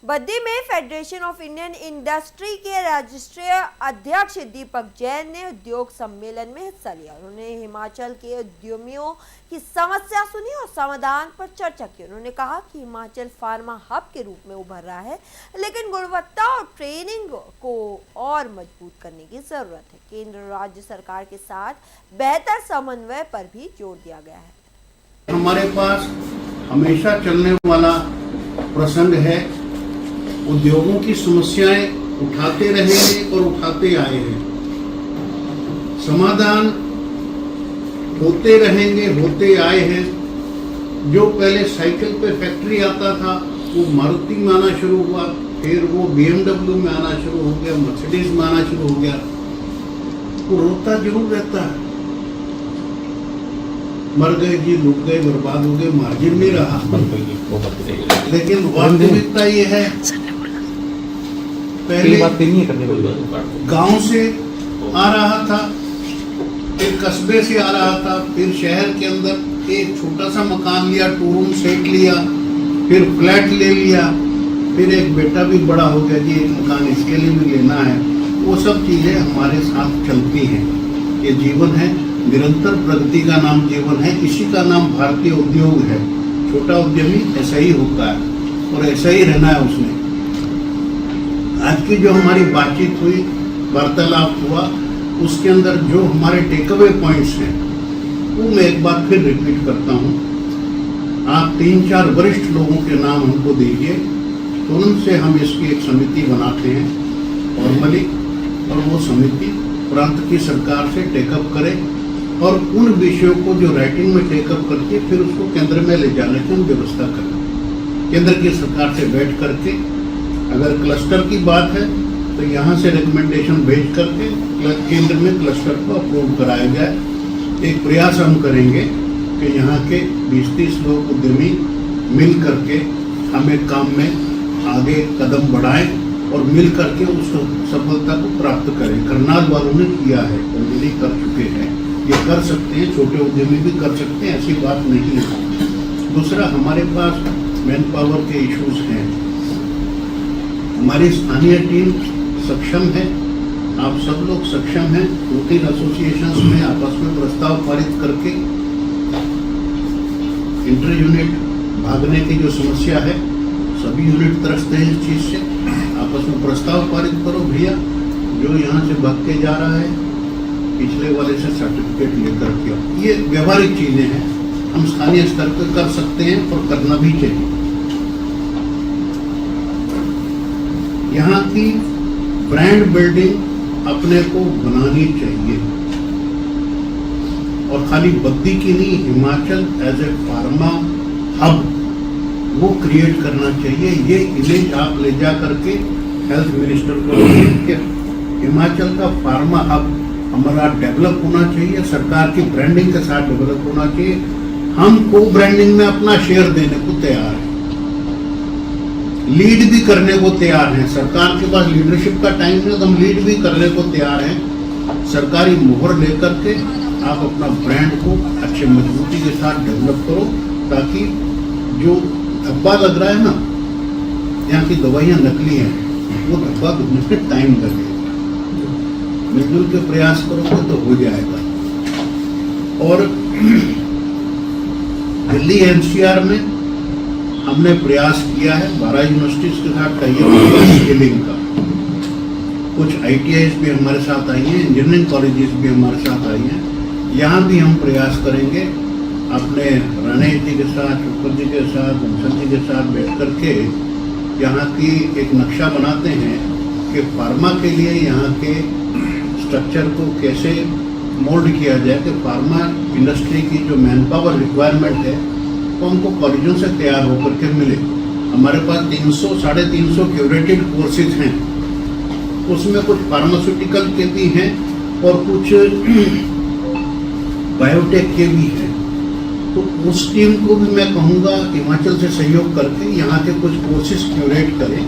बद्दी में federation of Indian industry के राष्ट्रीय अध्यक्ष दीपक जैन ने उद्योग सम्मेलन में हिस्सा लिया। उन्होंने हिमाचल के उद्यमियों की समस्या सुनी और समाधान पर चर्चा की। उन्होंने कहा कि हिमाचल फार्मा हब के रूप में उभर रहा है, लेकिन गुणवत्ता और ट्रेनिंग को और मजबूत करने की जरूरत है। केंद्र और राज्य सरकार के साथ बेहतर समन्वय पर भी जोर दिया गया है। हमारे पास हमेशा चलने वाला प्रसंग है, उद्योगों की समस्याएं उठाते रहे हैं और उठाते आए हैं। समाधान होते रहेंगे, होते आए हैं। जो पहले साइकिल पे फैक्ट्री आता था वो मारुति में आना शुरू हुआ, फिर वो BMW में आना शुरू हो गया, मर्सिडीज में आना शुरू हो गया। वो रोता जरूर रहता है, मर गए जी, लुट गए, बर्बाद हो गए, मार्जिन नहीं रहा। लेकिन वास्तविकता ये है, पहले गांव से आ रहा था, फिर कस्बे से आ रहा था, फिर शहर के अंदर एक छोटा सा मकान लिया, 2 रूम सेट लिया, फिर फ्लैट ले लिया, फिर एक बेटा भी बड़ा हो गया जी, एक मकान इसके लिए भी लेना है। वो सब चीजें हमारे साथ चलती हैं। ये जीवन है, निरंतर प्रगति का नाम जीवन है। इसी का नाम भारतीय उद्योग है। छोटा उद्यमी ऐसा ही होता है और ऐसा ही रहना है उसने। आज की जो हमारी बातचीत हुई, वार्तालाप हुआ, उसके अंदर जो हमारे टेकअवे पॉइंट्स हैं वो मैं एक बार फिर रिपीट करता हूँ। आप 3-4 वरिष्ठ लोगों के नाम हमको दीजिए, तुरंत से हम इसकी एक समिति बनाते हैं फॉर्मली, और वो समिति प्रांत की सरकार से टेकअप करे और उन विषयों को जो राइटिंग में टेकअप करके फिर उसको केंद्र में ले जाने की हम व्यवस्था करें। केंद्र की सरकार से बैठ करके, अगर क्लस्टर की बात है तो यहाँ से रिकमेंडेशन भेज करके केंद्र में क्लस्टर को अप्रूव कराया जाए। एक प्रयास हम करेंगे कि यहाँ के 20-30 लोग उद्यमी मिल करके हम एक काम में आगे कदम बढ़ाएं और मिल करके उस सफलता को प्राप्त करें। करनाल वालों ने किया है, ऑलरेडी कर चुके हैं, ये कर सकते हैं, छोटे उद्यमी भी कर सकते हैं, ऐसी बात नहीं है। दूसरा, हमारे पास मैन पावर के इश्यूज हैं। हमारी स्थानीय टीम सक्षम है, आप सब लोग सक्षम हैं। 2-3 एसोसिएशंस में आपस में प्रस्ताव पारित करके इंटर यूनिट भागने की जो समस्या है, सभी यूनिट त्रस्त हैं इस चीज से। आपस में प्रस्ताव पारित करो भैया, जो यहाँ से भाग के जा रहा है पिछले वाले से सर्टिफिकेट लेकर के। ये व्यवहारिक चीजें हैं, हम स्थानीय स्तर पर कर सकते हैं और करना भी चाहिए। यहाँ की ब्रांड बिल्डिंग अपने को बनानी चाहिए, और खाली बद्दी की नहीं, Himachal as a pharma hub वो क्रिएट करना चाहिए। ये इमेज आप ले जा करके हेल्थ मिनिस्टर को कि हिमाचल का फार्मा हब हमारा डेवलप होना चाहिए, सरकार की ब्रांडिंग के साथ डेवलप होना चाहिए। हम को ब्रांडिंग में अपना शेयर देने को तैयार हैं, लीड भी करने को तैयार हैं। सरकार के पास लीडरशिप का टाइम है तो हम लीड भी करने को तैयार हैं। सरकारी मोहर लेकर के आप अपना ब्रांड को अच्छे मजबूती के साथ डेवलप करो, ताकि जो धब्बा लग रहा है ना, यहाँ की दवाइयाँ नकली हैं, वो धब्बा दुखने से टाइम लगेगा। मिलजुल के प्रयास करोगे तो हो जाएगा। और दिल्ली NCR में हमने प्रयास किया है 12 यूनिवर्सिटीज के साथ स्किलिंग का। कुछ ITIs भी हमारे साथ आई हैं, इंजीनियरिंग कॉलेजेस भी हमारे साथ आई हैं। यहाँ भी हम प्रयास करेंगे अपने रणेश जी के साथ, शुक्र जी के साथ, बंसल जी के साथ बैठ करके यहाँ की एक नक्शा बनाते हैं कि फार्मा के लिए यहाँ के स्ट्रक्चर को कैसे मोल्ड किया जाए कि फार्मा इंडस्ट्री की जो मैन पावर रिक्वायरमेंट है तो हमको कॉलेजों से तैयार होकर के मिले। हमारे पास 300-350 क्यूरेटेड कोर्सेज हैं, उसमें कुछ फार्मास्यूटिकल के भी हैं और कुछ बायोटेक के भी हैं। तो उस टीम को भी मैं कहूँगा हिमाचल से सहयोग करके यहाँ के कुछ कोर्सेज क्यूरेट करें।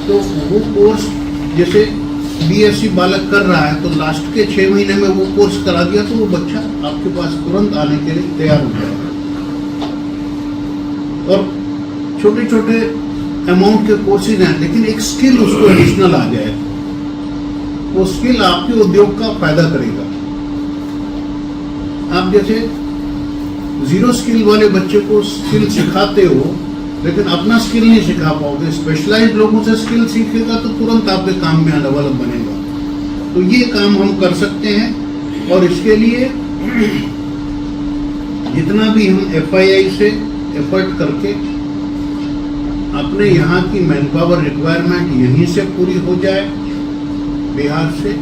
तो वो कोर्स जैसे BSc बालक कर रहा है तो लास्ट के 6 महीने में वो कोर्स करा दिया तो वो बच्चा आपके पास तुरंत आने के लिए तैयार हो जाएगा। और छोटे छोटे अमाउंट के कोर्सेज हैं, लेकिन एक स्किल उसको एडिशनल आ जाए, वो स्किल आपके उद्योग का फायदा करेगा। आप जैसे जीरो स्किल वाले बच्चे को स्किल सिखाते हो, लेकिन अपना स्किल नहीं सिखा पाओगे। स्पेशलाइज्ड लोगों से स्किल सीखेगा तो तुरंत आपके काम में डेवलप बनेगा। तो ये काम हम कर सकते हैं, और इसके लिए जितना भी हम FII से एफर्ट करके अपने यहाँ की मैन पावर रिक्वायरमेंट यहीं से पूरी हो जाए, बिहार से